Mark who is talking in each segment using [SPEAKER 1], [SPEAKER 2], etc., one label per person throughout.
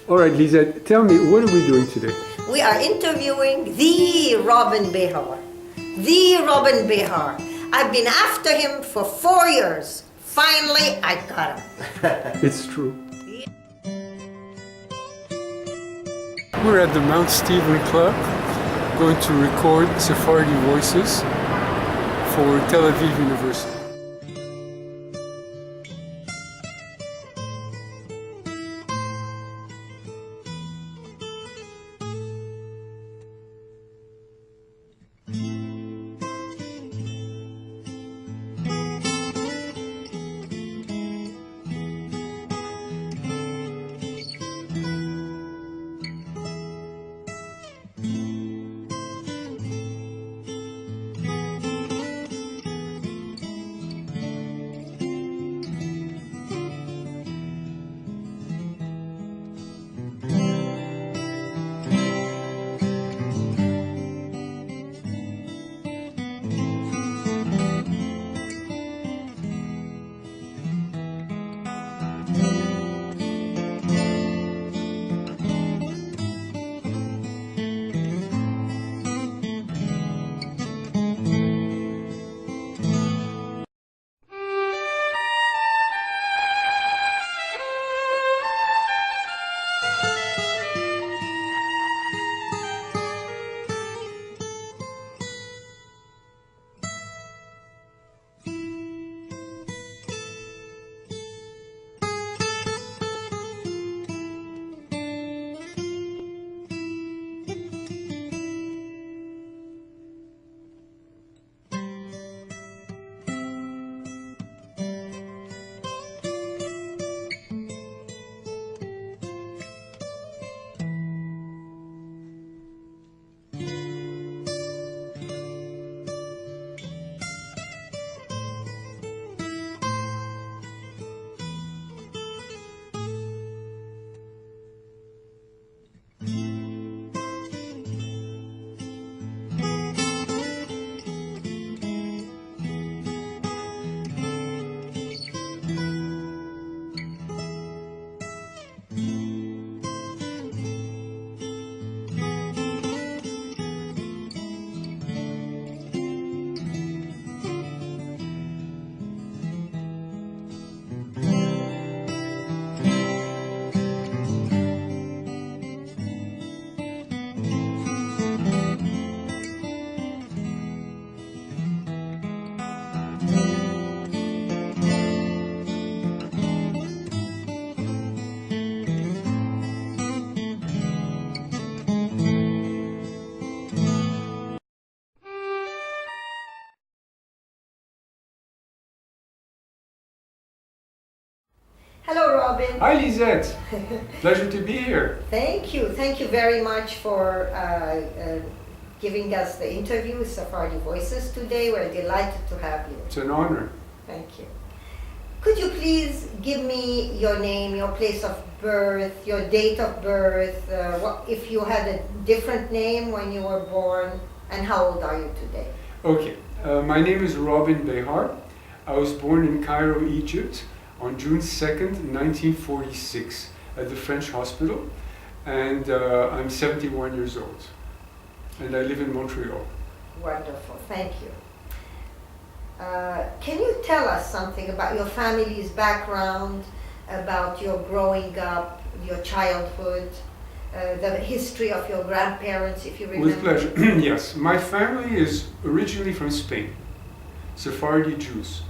[SPEAKER 1] All right, Lisette, tell me, what are we doing today?
[SPEAKER 2] We are interviewing the Robin Behar. The Robin Behar. I've been after him for 4 years. Finally, I got him.
[SPEAKER 1] It's true. We're at the Mount Stephen Club, going to record Sephardi Voices for Tel Aviv University.
[SPEAKER 2] Hello, Robin.
[SPEAKER 1] Hi, Lisette. Pleasure to be here.
[SPEAKER 2] Thank you. Thank you very much for giving us the interview with Sephardi Voices today. We're delighted to have you.
[SPEAKER 1] It's an honor.
[SPEAKER 2] Thank you. Could you please give me your name, your place of birth, your date of birth, if you had a different name when you were born, and how old are you today?
[SPEAKER 1] Okay, my name is Robin Behar. I was born in Cairo, Egypt on June 2nd, 1946 at the French hospital, and I'm 71 years old, and I live in Montreal.
[SPEAKER 2] Wonderful, thank you. Can you tell us something about your family's background, about your growing up, your childhood, the history of your grandparents, if you remember?
[SPEAKER 1] With pleasure. Yes, my family is originally from Spain, Sephardi Jews.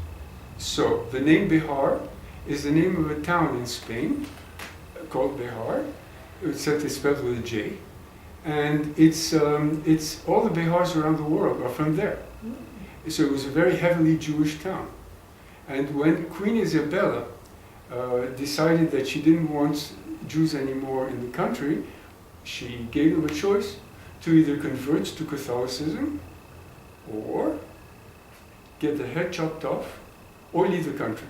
[SPEAKER 1] So the name Behar is the name of a town in Spain called Behar. It's spelled with a J, and it's all the Behars around the world are from there. So it was a very heavily Jewish town. And when Queen Isabella decided that she didn't want Jews anymore in the country, she gave them a choice to either convert to Catholicism or get their head chopped off or leave the country.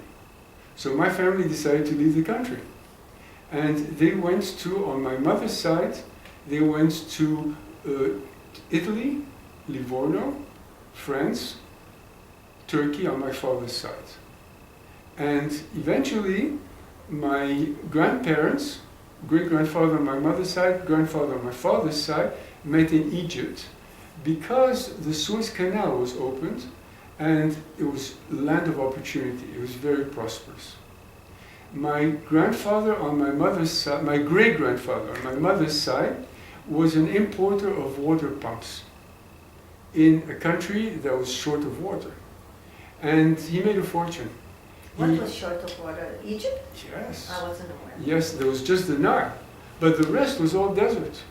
[SPEAKER 1] So my family decided to leave the country. And they went to, on my mother's side, they went to Italy, Livorno, France, Turkey on my father's side. And eventually, my grandparents great-grandfather on my mother's side, grandfather on my father's side, met in Egypt because the Suez Canal was opened and it was land of opportunity. It was very prosperous. My grandfather on my mother's side, my great-grandfather on my mother's side, was an importer of water pumps in a country that was short of water. And he made a fortune.
[SPEAKER 2] What was short of water? Egypt?
[SPEAKER 1] Yes.
[SPEAKER 2] I wasn't aware.
[SPEAKER 1] Yes, there was just the Nile. But the rest was all desert.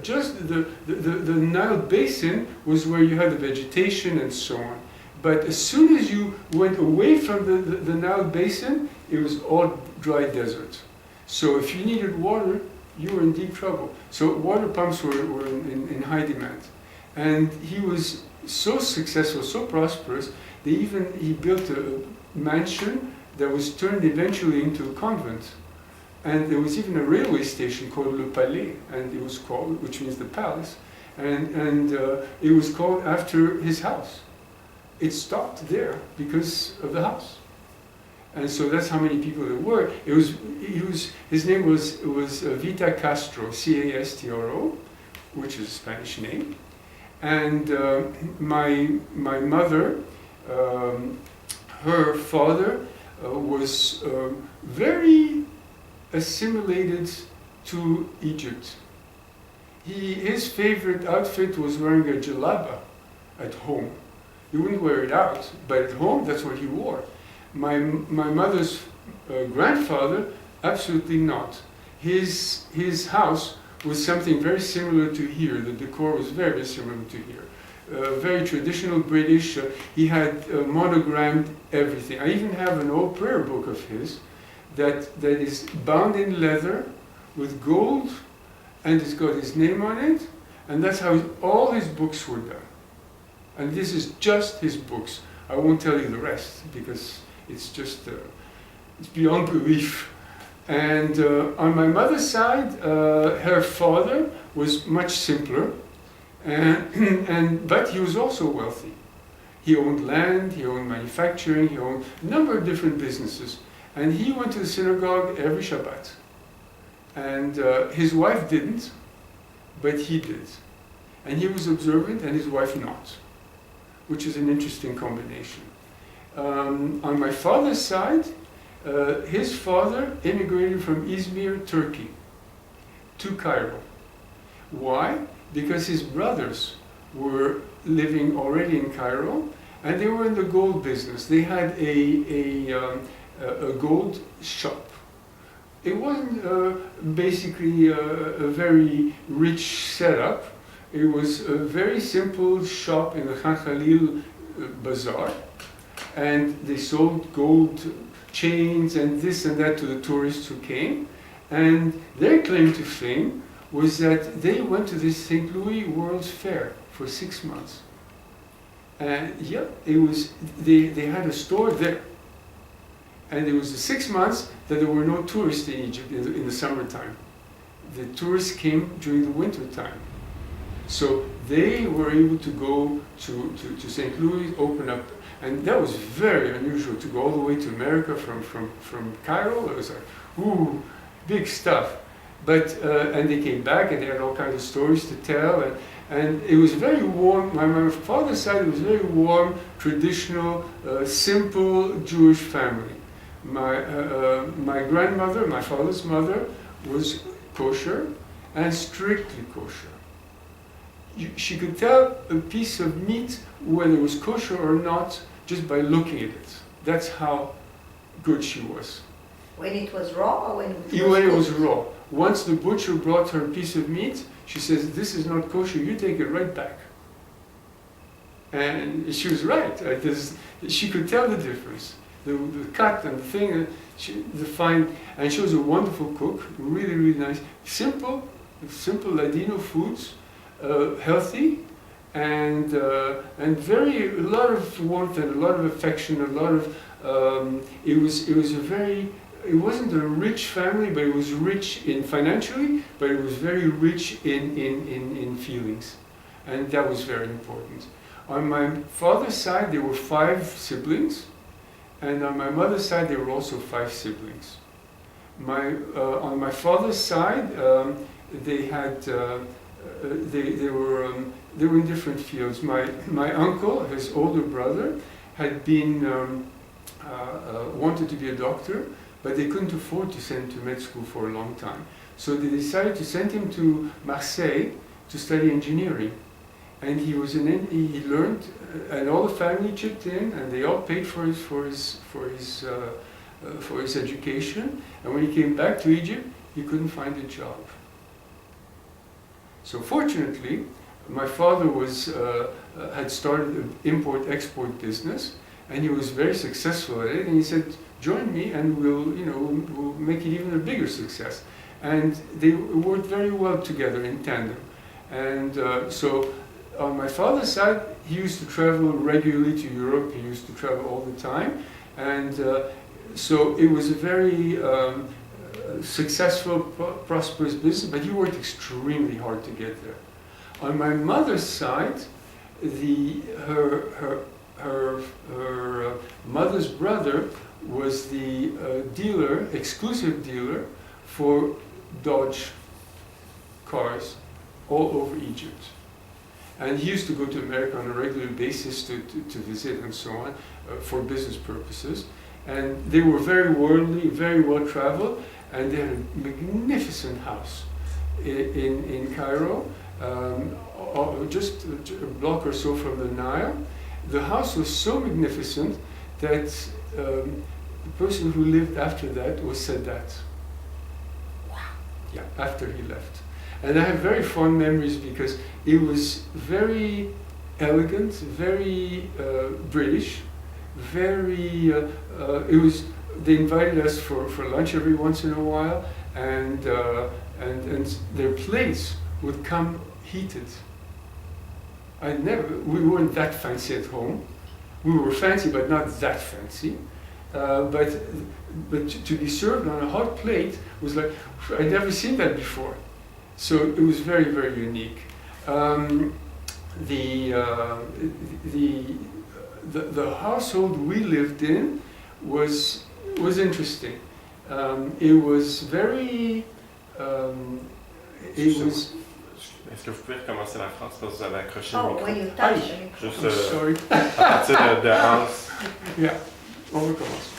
[SPEAKER 1] Just the Nile basin was where you had the vegetation and so on. But as soon as you went away from the Nile basin, it was all dry desert. So if you needed water, you were in deep trouble. So water pumps were in high demand. And he was so successful, so prosperous, he built a mansion that was turned eventually into a convent. And there was even a railway station called Le Palais, and it was called, which means the palace, and it was called after his house. It stopped there because of the house. And so that's how many people there were. His name was Vita Castro, Castro, which is a Spanish name. And my mother, her father was very assimilated to Egypt. His favorite outfit was wearing a jalaba at home. He wouldn't wear it out, but at home that's what he wore. My mother's grandfather, absolutely not. His house was something very similar to here. The decor was very, very similar to here. Very traditional British. He had monogrammed everything. I even have an old prayer book of his that is bound in leather with gold, and it's got his name on it, and that's how all his books were done. And this is just his books. I won't tell you the rest because it's just it's beyond belief. And on my mother's side, her father was much simpler, but he was also wealthy. He owned land, he owned manufacturing, he owned a number of different businesses. And he went to the synagogue every Shabbat. And his wife didn't, but he did. And he was observant and his wife not, which is an interesting combination. On my father's side, his father immigrated from Izmir, Turkey, to Cairo. Why? Because his brothers were living already in Cairo, and they were in the gold business. They had a gold shop. It wasn't basically a very rich setup. It was a very simple shop in the Khan Khalil bazaar, and they sold gold chains and this and that to the tourists who came. And their claim to fame was that they went to this St. Louis World's Fair for 6 months. And yeah, they had a store there. And it was the 6 months that there were no tourists in Egypt in the summertime. The tourists came during the winter time. So they were able to go to St. Louis, open up, and that was very unusual to go all the way to America from Cairo. It was like, ooh, big stuff. But and they came back and they had all kinds of stories to tell, and it was very warm. My father's side was very warm, traditional, simple Jewish family. My grandmother, my father's mother, was kosher and strictly kosher. She could tell a piece of meat whether it was kosher or not just by looking at it. That's how good she was.
[SPEAKER 2] When it was raw or when it was
[SPEAKER 1] Even when it was raw. Once the butcher brought her a piece of meat, she says, "This is not kosher, you take it right back." And she was right. She could tell the difference. The cut and the thing, the fine, and she was a wonderful cook, really, really nice. Simple Ladino foods, healthy, and a lot of warmth and a lot of affection, a lot of. It wasn't a rich family, but it was rich in financially, but it was very rich in feelings, and that was very important. On my father's side, there were 5 siblings. And on my mother's side, there were also 5 siblings. On my father's side, they had they were in different fields. My uncle, his older brother, had been wanted to be a doctor, but they couldn't afford to send him to med school for a long time. So they decided to send him to Marseille to study engineering. And he learned, and all the family chipped in, and they all paid for his education. And when he came back to Egypt, he couldn't find a job. So fortunately, my father had started an import-export business, and he was very successful at it. And he said, "Join me, and we'll make it even a bigger success." And they worked very well together in tandem. And so, on my father's side, he used to travel regularly to Europe. He used to travel all the time, and so it was a very successful, prosperous business. But he worked extremely hard to get there. On my mother's side, her mother's brother was the exclusive dealer for Dodge cars all over Egypt. And he used to go to America on a regular basis to visit and so on for business purposes. And they were very worldly, very well traveled, and they had a magnificent house in Cairo, just a block or so from the Nile. The house was so magnificent that the person who lived after that was Sadat. Wow. Yeah, after he left. And I have very fond memories because it was very elegant, very British, very. They invited us for lunch every once in a while, and their plates would come heated. We weren't that fancy at home. We were fancy, but not that fancy. But to be served on a hot plate was like, I'd never seen that before. So it was very, very unique. The household we lived in was interesting. It was very.
[SPEAKER 3] Est-ce que vous pouvez recommencer la phrase parce que vous avez accroché le
[SPEAKER 2] Oh,
[SPEAKER 3] micro?
[SPEAKER 2] when you touch
[SPEAKER 3] Juste
[SPEAKER 1] sorry.
[SPEAKER 3] à partir de Hans.
[SPEAKER 1] Yeah, on recommence.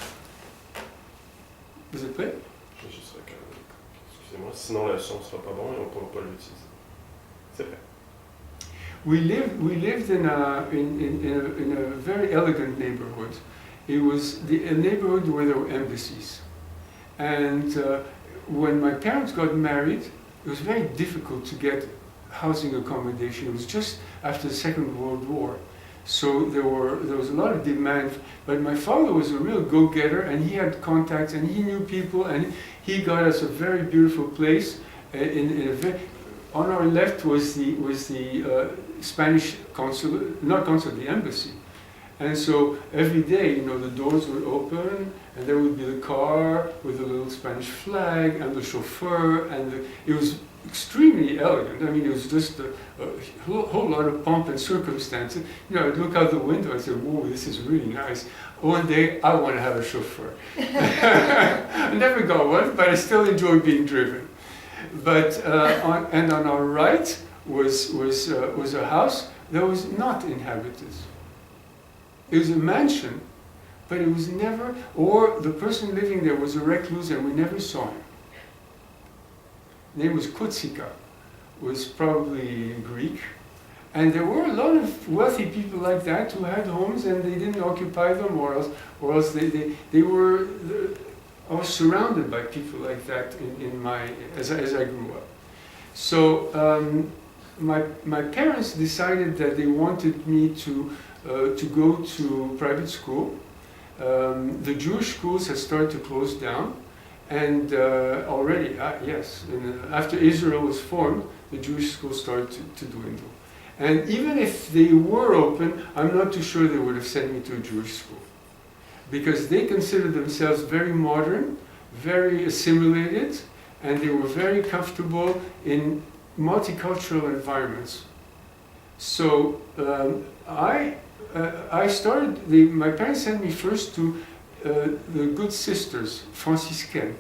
[SPEAKER 1] Vous êtes prêts?
[SPEAKER 3] Je vais juste excusez-moi, sinon le son ne sera pas bon et on ne pourra pas l'utiliser. C'est prêt.
[SPEAKER 1] We lived in a very elegant neighborhood. It was a neighborhood where there were embassies, and when my parents got married, it was very difficult to get housing accommodation. It was just after the Second World War, so there was a lot of demand. But my father was a real go-getter, and he had contacts, and he knew people, and he got us a very beautiful place. On our left was the Spanish consulate, not consulate, the embassy. And so every day, the doors would open, and there would be the car with a little Spanish flag and the chauffeur, and it was extremely elegant. I mean, it was just a whole lot of pomp and circumstance. I'd look out the window and say, "Whoa, this is really nice." One day, I want to have a chauffeur. I never got one, but I still enjoy being driven. But on our right was a house that was not inhabited. It was a mansion, but it was never, or the person living there was a recluse and we never saw him. His name was Kotsika, was probably Greek. And there were a lot of wealthy people like that who had homes and they didn't occupy them, or else they were. I was surrounded by people like that as I grew up. So my parents decided that they wanted me to go to private school. The Jewish schools had started to close down, and already, after Israel was formed, the Jewish schools started to dwindle. And even if they were open, I'm not too sure they would have sent me to a Jewish school, because they considered themselves very modern, very assimilated, and they were very comfortable in multicultural environments. So I started, my parents sent me first to the good sisters, Franciscaines,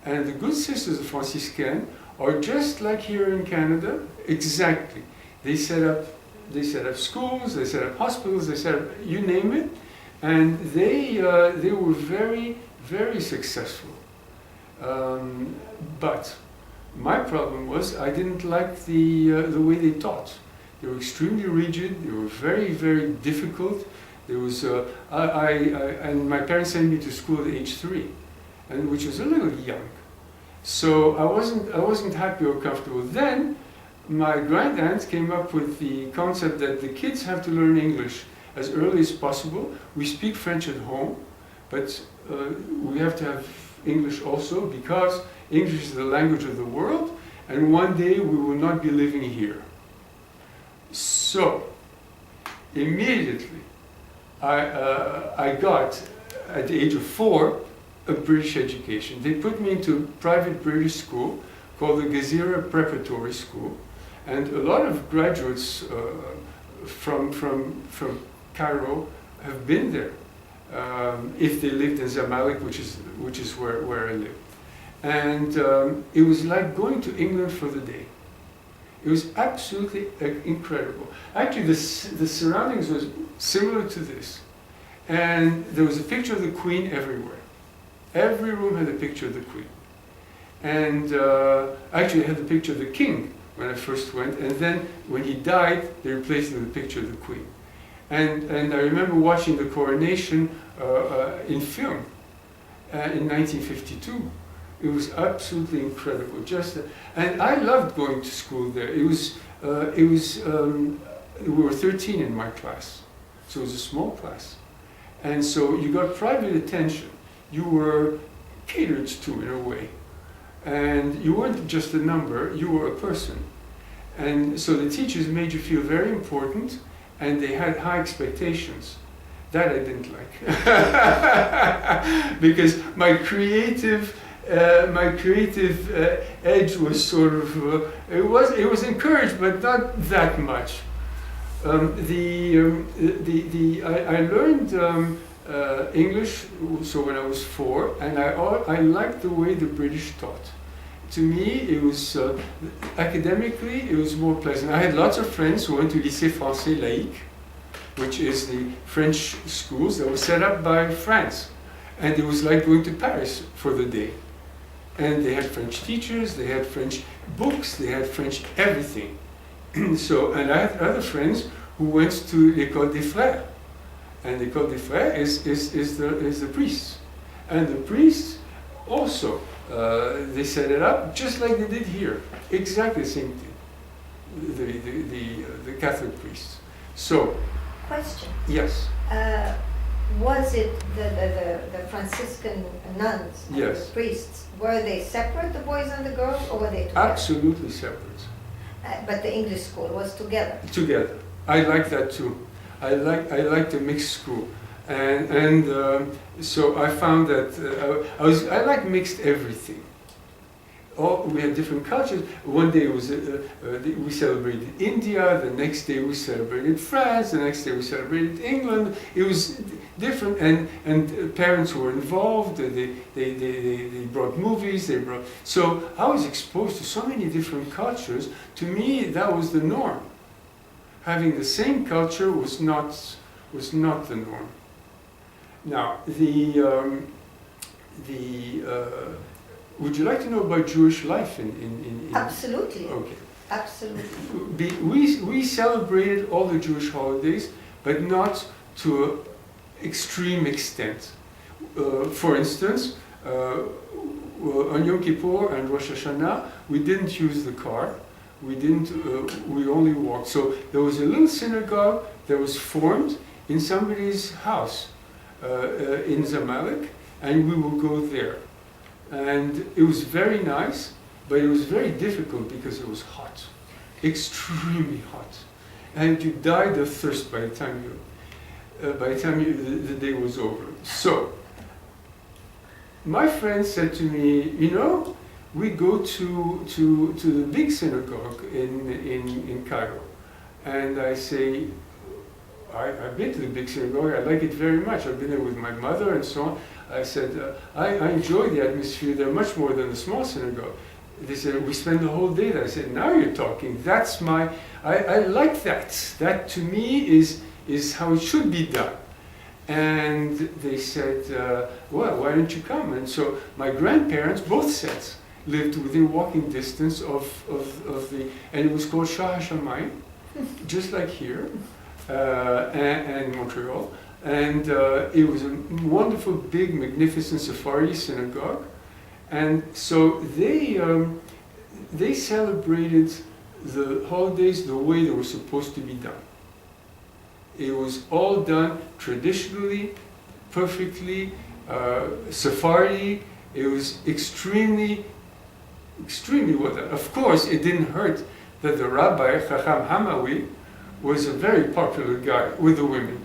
[SPEAKER 1] And the good sisters of Franciscan are just like here in Canada, exactly. They set up schools, they set up hospitals, they set up, you name it, and they were very, very successful. But my problem was I didn't like the way they taught. They were extremely rigid. They were very, very difficult. There was and my parents sent me to school at age 3, and which was a little young. So I wasn't happy or comfortable. Then my grandaunt came up with the concept that the kids have to learn English as early as possible. We speak French at home, but we have to have English also because English is the language of the world, and one day we will not be living here. So immediately I got, at the age of 4, a British education. They put me into a private British school called the Gezira Preparatory School, and a lot of graduates from Cairo have been there if they lived in Zamalek, which is where I live. And it was like going to England for the day. It was absolutely incredible. Actually, the surroundings was similar to this, and there was a picture of the Queen everywhere. Every room had a picture of the Queen. And actually, I had the picture of the King when I first went, and then when he died, they replaced it with a picture of the Queen. And I remember watching the coronation in film in 1952. It was absolutely incredible. And I loved going to school there. We were 13 in my class, so it was a small class. And so you got private attention. You were catered to in a way. And you weren't just a number, you were a person. And so the teachers made you feel very important, and they had high expectations. That I didn't like. Because my creative edge was sort of, it was encouraged, but not that much. I learned English, so when I was 4, and I liked the way the British taught. To me, it was, academically, it was more pleasant. I had lots of friends who went to Lycée Français Laïque, which is the French schools that were set up by France. And it was like going to Paris for the day. And they had French teachers, they had French books, they had French everything. So, and I had other friends who went to l'École des Frères. And l'École des Frères is the priests. And the priests also, they set it up just like they did here. Exactly the same thing. The Catholic priests. So,
[SPEAKER 2] question.
[SPEAKER 1] Yes.
[SPEAKER 2] Was it the Franciscan nuns and
[SPEAKER 1] Yes.
[SPEAKER 2] the priests, were they separate, the boys and the girls, or were they together?
[SPEAKER 1] Absolutely separate.
[SPEAKER 2] But the English school was together?
[SPEAKER 1] Together. I like that too. I like the mixed school. And so I found that I like mixed everything. We had different cultures. One day we celebrated India, the next day we celebrated France, the next day we celebrated England. It was different, and parents were involved. They brought movies. So I was exposed to so many different cultures. To me, that was the norm. Having the same culture was not the norm. Now would you like to know about Jewish life in
[SPEAKER 2] Absolutely.
[SPEAKER 1] Okay.
[SPEAKER 2] Absolutely.
[SPEAKER 1] We celebrated all the Jewish holidays, but not to an extreme extent. For instance, on Yom Kippur and Rosh Hashanah, we didn't use the car. We only walked. So there was a little synagogue that was formed in somebody's house in Zamalek, and we would go there. And it was very nice, but it was very difficult because it was hot, extremely hot, and you died of thirst by the time the day was over. So my friend said to me, we go to the big synagogue in Cairo, and I say, I've been to the big synagogue, I like it very much. I've been there with my mother and so on. I said, I enjoy the atmosphere there much more than the small synagogue. They said, we spend the whole day there. I said, now you're talking. That's I like that. That to me is how it should be done. And they said, well, why don't you come? And so my grandparents, both sets, lived within walking distance of the, and it was called Shah HaShamayim, just like here, and Montreal. And it was a wonderful, big, magnificent Sephardi synagogue. And so they celebrated the holidays the way they were supposed to be done. It was all done traditionally, perfectly, Sephardi. It was extremely well done. Of course, it didn't hurt that the rabbi, Chacham Hamawi, was a very popular guy with the women.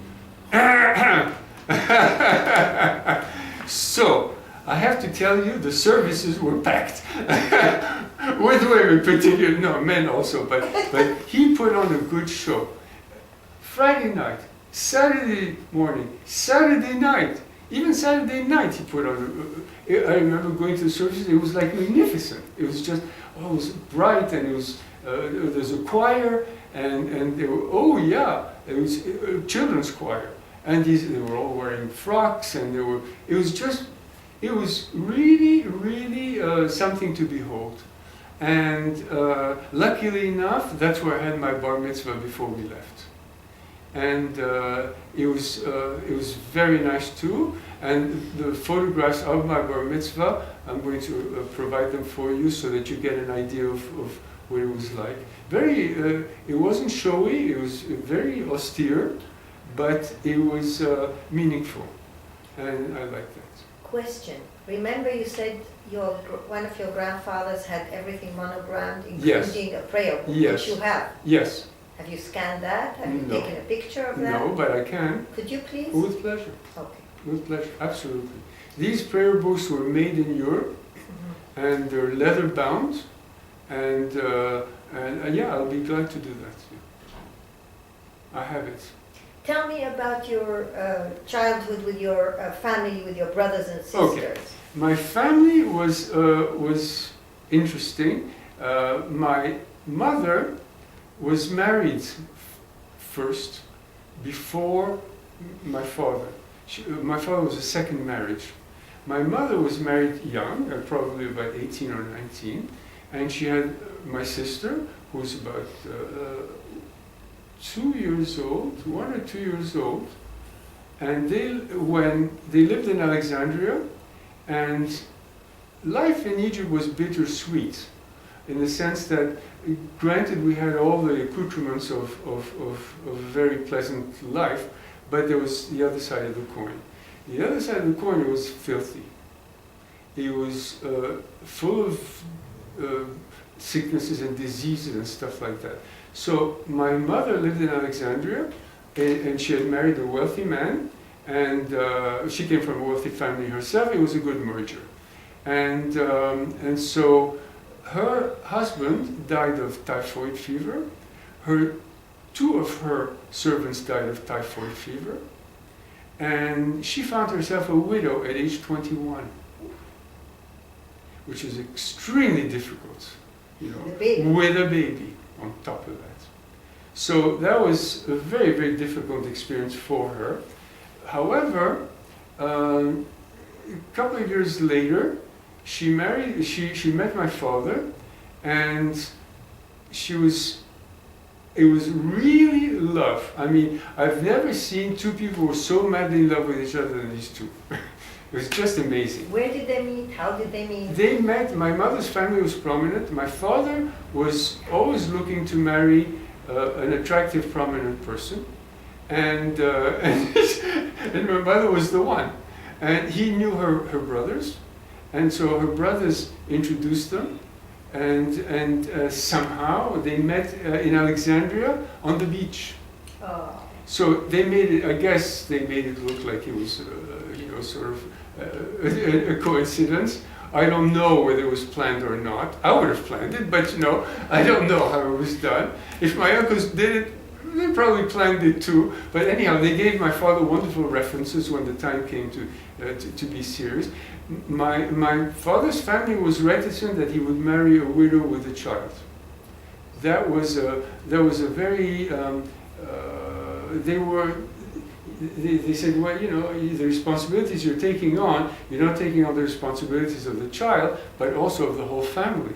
[SPEAKER 1] So, I have to tell you, the services were packed. With women particularly, no, men also, but he put on a good show. Friday night, Saturday morning, Saturday night, even Saturday night he put on. I remember going to the services, it was like magnificent. It was just, it was bright, and it was, there's a choir, and they were, oh yeah, it was a children's choir. And they were all wearing frocks, and it was really, really something to behold. And luckily enough, that's where I had my bar mitzvah before we left. And it was very nice too. And the photographs of my bar mitzvah, I'm going to provide them for you so that you get an idea of what it was like. It wasn't showy, it was very austere, but it was meaningful, and I like that.
[SPEAKER 2] Question. Remember you said one of your grandfathers had everything monogrammed, including
[SPEAKER 1] Yes.
[SPEAKER 2] a prayer book,
[SPEAKER 1] Yes.
[SPEAKER 2] which you have.
[SPEAKER 1] Yes.
[SPEAKER 2] Have you scanned that? Have you
[SPEAKER 1] No.
[SPEAKER 2] taken a picture of that?
[SPEAKER 1] No, but I can.
[SPEAKER 2] Could you please?
[SPEAKER 1] With pleasure.
[SPEAKER 2] Okay.
[SPEAKER 1] With pleasure, absolutely. These prayer books were made in Europe, and they're leather bound, and yeah, I'll be glad to do that. I have it.
[SPEAKER 2] Tell me about your childhood with your family, with your brothers and sisters.
[SPEAKER 1] Okay. My family was interesting. My mother was married first, before my father. My father was a second marriage. My mother was married young, probably about 18 or 19, and she had my sister, who was about 2 years old, 1 or 2 years old, and when they lived in Alexandria, and life in Egypt was bittersweet, in the sense that, granted, we had all the accoutrements of a very pleasant life, but there was the other side of the coin. The other side of the coin was filthy. It was full of sicknesses and diseases and stuff like that. So my mother lived in Alexandria, and she had married a wealthy man, and she came from a wealthy family herself. It was a good merger. And so her husband died of typhoid fever. Two of her servants died of typhoid fever. And she found herself a widow at age 21, which is extremely difficult, with a baby on top of that. So that was a very, very difficult experience for her. However, a couple of years later, she met my father, and it was really love. I mean, I've never seen two people who were so madly in love with each other than these two. It was just amazing.
[SPEAKER 2] Where did they meet? How did they meet?
[SPEAKER 1] They met, my mother's family was prominent. My father was always looking to marry an attractive, prominent person. And my mother was the one. And he knew her brothers. And so her brothers introduced them. And somehow they met in Alexandria on the beach.
[SPEAKER 2] Oh.
[SPEAKER 1] So they made it, I guess they made it look like it was, sort of a coincidence. I don't know whether it was planned or not. I would have planned it, but I don't know how it was done. If my uncles did it, They probably planned it too, but anyhow, they gave my father wonderful references when the time came to be serious. My father's family was reticent that he would marry a widow with a child. That was a very they said, well, you know, the responsibilities you're taking on, you're not taking on the responsibilities of the child, but also of the whole family,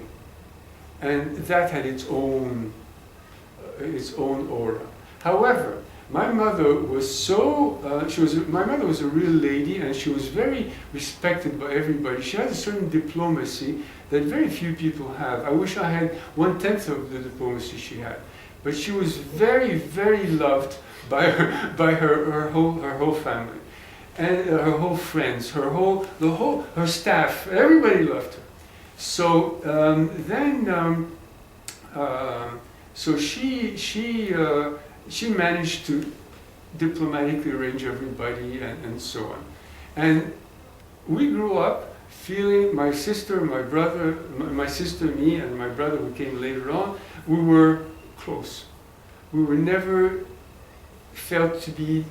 [SPEAKER 1] and that had its own aura. However, my mother was my mother was a real lady, and she was very respected by everybody. She had a certain diplomacy that very few people have. I wish I had 1/10 of the diplomacy she had. But she was very, very loved by her whole family, and her whole friends, her staff. Everybody loved her. So so she managed to diplomatically arrange everybody and so on. And we grew up feeling, my sister, my brother, my sister, me, and my brother who came later on, we were close. We were never felt to be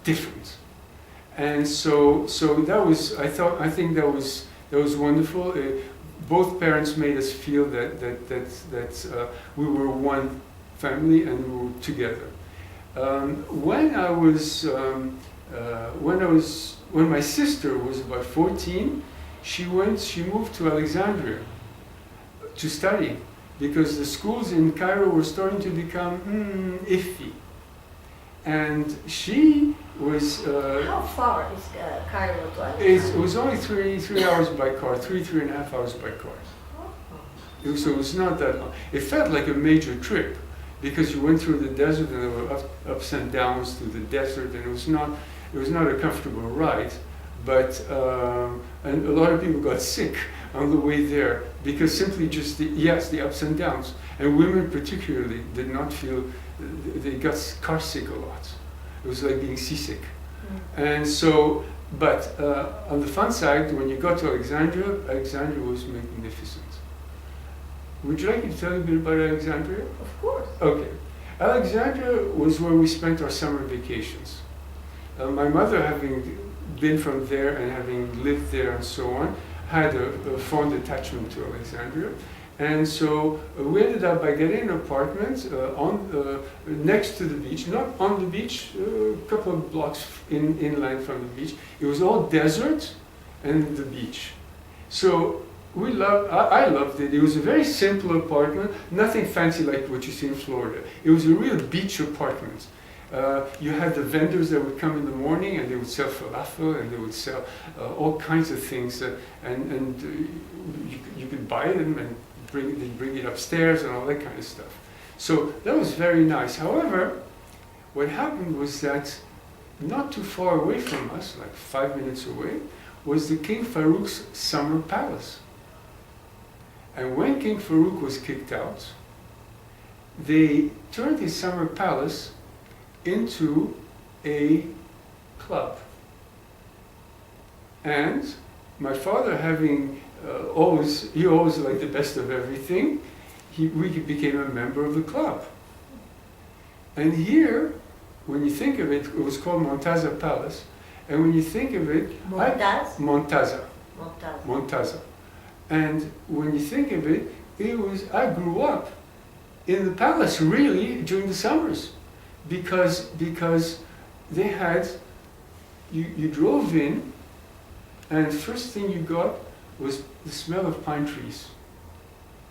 [SPEAKER 1] different. And so that was, I think that was wonderful. Both parents made us feel that we were one family and we were together. When my sister was about 14, she moved to Alexandria to study, because the schools in Cairo were starting to become iffy. And she was...
[SPEAKER 2] How far is Cairo to Alexandria?
[SPEAKER 1] It was only 3 hours by car, 3.5 hours by car. So it was not that long. It felt like a major trip, because you went through the desert and there were ups and downs through the desert, and it was not a comfortable ride. But and a lot of people got sick on the way there, because simply just the ups and downs, and women particularly did not feel, they got car sick a lot. It was like being seasick. And so, but on the fun side, when you got to Alexandria was magnificent. Would you like me to tell you a bit about Alexandria?
[SPEAKER 2] Of course.
[SPEAKER 1] Okay. Alexandria was where we spent our summer vacations. My mother, having been from there and having lived there and so on, had a fond attachment to Alexandria. And so we ended up by getting an apartment next to the beach, not on the beach, a couple of blocks inland from the beach. It was all desert and the beach. So I loved it. It was a very simple apartment, nothing fancy like what you see in Florida. It was a real beach apartment. You had the vendors that would come in the morning, and they would sell falafel, and they would sell all kinds of things, and you could buy them and bring it upstairs and all that kind of stuff. So that was very nice. However, what happened was that not too far away from us, like 5 minutes away, was the King Farouk's summer palace. And when King Farouk was kicked out, they turned his summer palace into a club. And my father, having always liked the best of everything, we became a member of the club. And here, when you think of it, it was called Montaza Palace. And when you think of it, Montaza. And when you think of it, I grew up in the palace really during the summers, because they had, you drove in, and the first thing you got was the smell of pine trees.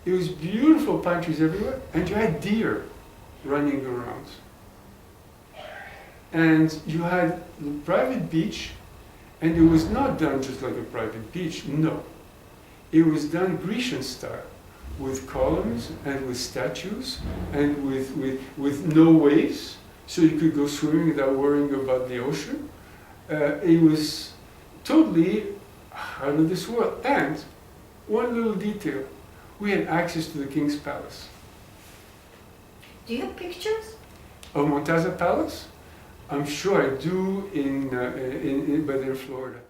[SPEAKER 1] It was beautiful pine trees everywhere, and you had deer running around. And you had the private beach, and it was not done just like a private beach, no. It was done Grecian style, with columns and with statues and with no waves, so you could go swimming without worrying about the ocean. It was totally out of this world. And one little detail, we had access to the king's palace.
[SPEAKER 2] Do you have pictures?
[SPEAKER 1] Of Montaza Palace? I'm sure I do, but in Florida.